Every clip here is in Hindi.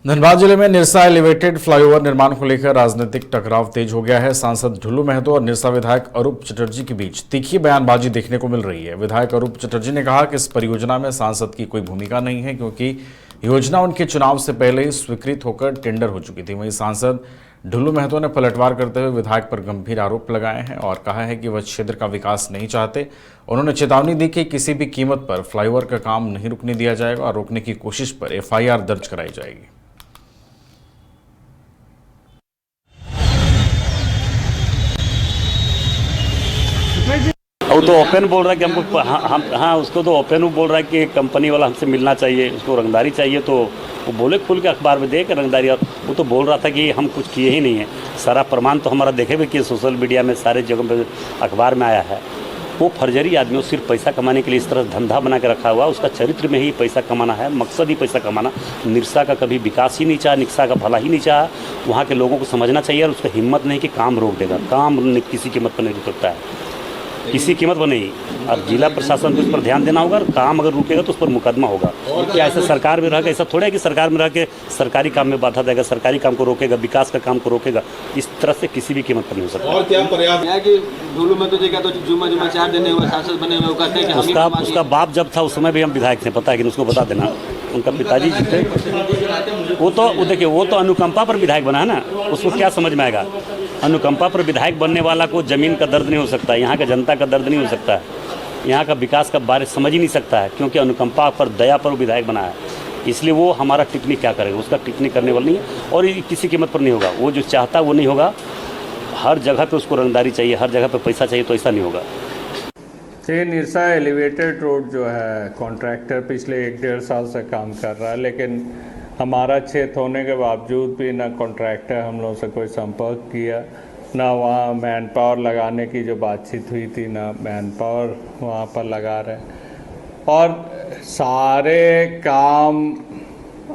धनबाद जिले में निरसा एलिवेटेड फ्लाईओवर निर्माण को लेकर राजनीतिक टकराव तेज हो गया है। सांसद ढुल्लू महतो और निरसा विधायक अरूप चटर्जी के बीच तीखी बयानबाजी देखने को मिल रही है। विधायक अरूप चटर्जी ने कहा कि इस परियोजना में सांसद की कोई भूमिका नहीं है क्योंकि योजना उनके चुनाव से पहले ही स्वीकृत होकर टेंडर हो चुकी थी। वहीं सांसद ढुल्लू महतो ने पलटवार करते हुए विधायक पर गंभीर आरोप लगाए हैं और कहा है कि वह क्षेत्र का विकास नहीं चाहते। उन्होंने चेतावनी दी कि किसी भी कीमत पर फ्लाईओवर का काम नहीं रुकने दिया जाएगा और रोकने की कोशिश पर FIR दर्ज कराई जाएगी। वो तो ओपन बोल रहा है कि हमको हाँ उसको तो ओपन वो बोल रहा है कि कंपनी वाला हमसे मिलना चाहिए, उसको रंगदारी चाहिए। तो वो बोले खुल के अखबार में दे के रंगदारी, और वो तो बोल रहा था कि हम कुछ किए ही नहीं है। सारा प्रमाण तो हमारा देखे भी कि सोशल मीडिया में सारे जगह पे अखबार में आया है। वो फर्जरी आदमी, वो सिर्फ पैसा कमाने के लिए इस तरह धंधा बना के रखा हुआ। उसका चरित्र में ही पैसा कमाना है, मकसद ही पैसा कमाना। निरसा का कभी विकास ही नहीं चाहा, निरसा का भला ही नहीं चाहा। वहाँ के लोगों को समझना चाहिए और उसका हिम्मत नहीं कि काम रोक देगा। काम किसी कीमत पर नहीं रुक सकता है, किसी कीमत पर नहीं। अब जिला प्रशासन को इस पर ध्यान देना होगा। काम अगर रुकेगा तो उस पर मुकदमा होगा। क्या ऐसा सरकार में रह के ऐसा थोड़ा है कि सरकार में रह के सरकारी काम में बाधा देगा, सरकारी काम को रोकेगा, विकास का काम को रोकेगा। इस तरह से किसी भी कीमत पर नहीं हो सकता। और क्या प्रयास है कि ढुल्लू महतो जी का तो जुम्मा 4 दिन हुए सांसद बने हुए, कहते हैं कि उसका बाप जब था उस समय भी हम विधायक थे, पता है कि उसको बता देना। उनका पिताजी जी थे, वो देखिए वो तो अनुकंपा पर विधायक बना है ना, उसको क्या समझ में आएगा। अनुकंपा पर विधायक बनने वाला को ज़मीन का दर्द नहीं हो सकता, यहाँ का जनता का दर्द नहीं हो सकता है, यहाँ का विकास का बारे समझ ही नहीं सकता है, क्योंकि अनुकंपा पर दया पर विधायक बना है। इसलिए वो हमारा टिप्पणी क्या करेगा, उसका टिप्पणी करने वाला नहीं है और ये किसी कीमत पर नहीं होगा। वो जो चाहता है वो नहीं होगा। हर जगह पे उसको रंगदारी चाहिए, हर जगह पे पैसा चाहिए, तो ऐसा नहीं होगा। ये निरसा एलिवेटेड रोड जो है कॉन्ट्रैक्टर पिछले 1-1.5 साल से काम कर रहा है, लेकिन हमारा क्षेत्र होने के बावजूद भी ना कॉन्ट्रैक्टर हम लोगों से कोई संपर्क किया, ना वहाँ मैन पावर लगाने की जो बातचीत हुई थी, ना मैन पावर वहाँ पर लगा रहे। और सारे काम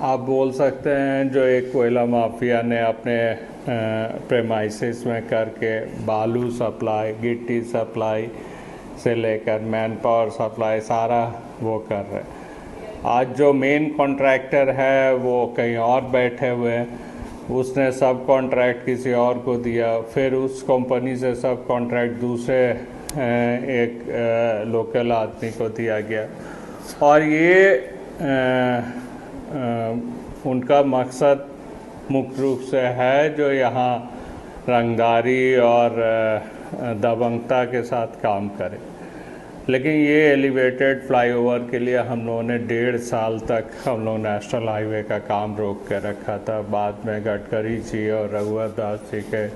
आप बोल सकते हैं जो एक कोयला माफिया ने अपने प्रेमाइसिस में करके बालू सप्लाई, गिट्टी सप्लाई से लेकर मैन पावर सप्लाई सारा वो कर रहे हैं। आज जो मेन कॉन्ट्रैक्टर है वो कहीं और बैठे हुए हैं, उसने सब कॉन्ट्रैक्ट किसी और को दिया, फिर उस कंपनी से सब कॉन्ट्रैक्ट दूसरे एक लोकल आदमी को दिया गया। और ये उनका मकसद मुख्य रूप से है जो यहाँ रंगदारी और दबंगता के साथ काम करे। लेकिन ये एलिवेटेड फ्लाईओवर के लिए हम लोगों ने 1.5 साल तक हम लोग नेशनल हाईवे का काम रोक के रखा था। बाद में गडकरी जी और रघुवर दास जी के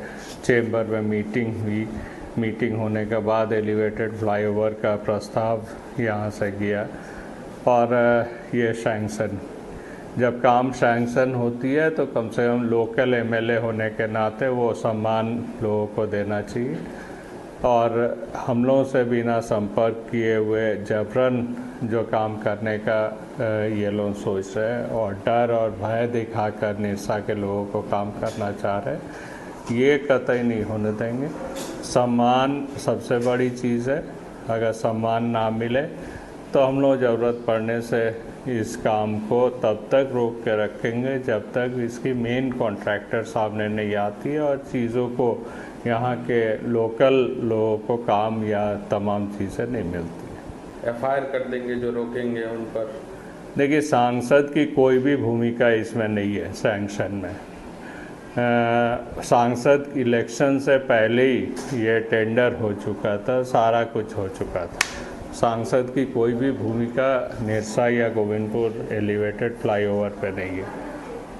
चेंबर में मीटिंग हुई। मीटिंग होने के बाद एलिवेटेड फ्लाईओवर का प्रस्ताव यहाँ से गया और ये सैंक्शन। जब काम सैंक्शन होती है तो कम से कम लोकल MLA होने के नाते वो सम्मान लोगों को देना चाहिए। और हम लोगों से बिना संपर्क किए हुए जबरन जो काम करने का ये लोग सोच रहे हैं और डर और भय दिखाकर निरसा के लोगों को काम करना चाह रहे हैं, ये कतई नहीं होने देंगे। सम्मान सबसे बड़ी चीज़ है। अगर सम्मान ना मिले तो हम लोग ज़रूरत पड़ने से इस काम को तब तक रोक के रखेंगे जब तक इसकी मेन कॉन्ट्रैक्टर सामने नहीं आती है और चीज़ों को यहाँ के लोकल लोगों को काम या तमाम चीज़ें नहीं मिलती। FIR कर देंगे जो रोकेंगे उन पर। देखिए, सांसद की कोई भी भूमिका इसमें नहीं है सैंक्शन में। सांसद इलेक्शन से पहले ही ये टेंडर हो चुका था, सारा कुछ हो चुका था। सांसद की कोई भी भूमिका निरसा या गोविंदपुर एलिवेटेड फ्लाईओवर पे नहीं है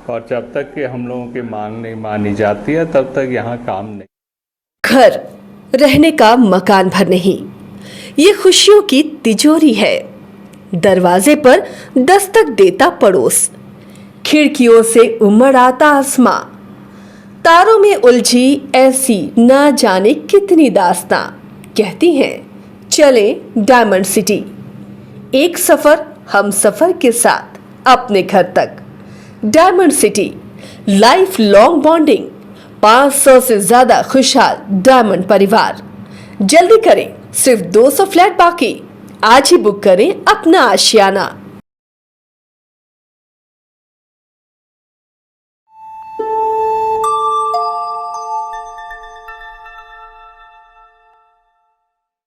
और जब तक कि हम लोगों की मांग नहीं मानी जाती है तब तक यहाँ काम नहीं। घर रहने का मकान भर नहीं, ये खुशियों की तिजोरी है। दरवाजे पर दस्तक देता पड़ोस, खिड़कियों से उमड़ आता आसमां, तारों में उलझी ऐसी ना जाने कितनी दास्तां। कहती हैं चले डायमंड सिटी, एक सफर हम सफर के साथ अपने घर तक। Diamond city, life long bonding, 500 से ज्यादा खुशहाल डायमंड परिवार। जल्दी करें, सिर्फ 200 फ्लैट बाकी। आज ही बुक करें अपना आशियाना।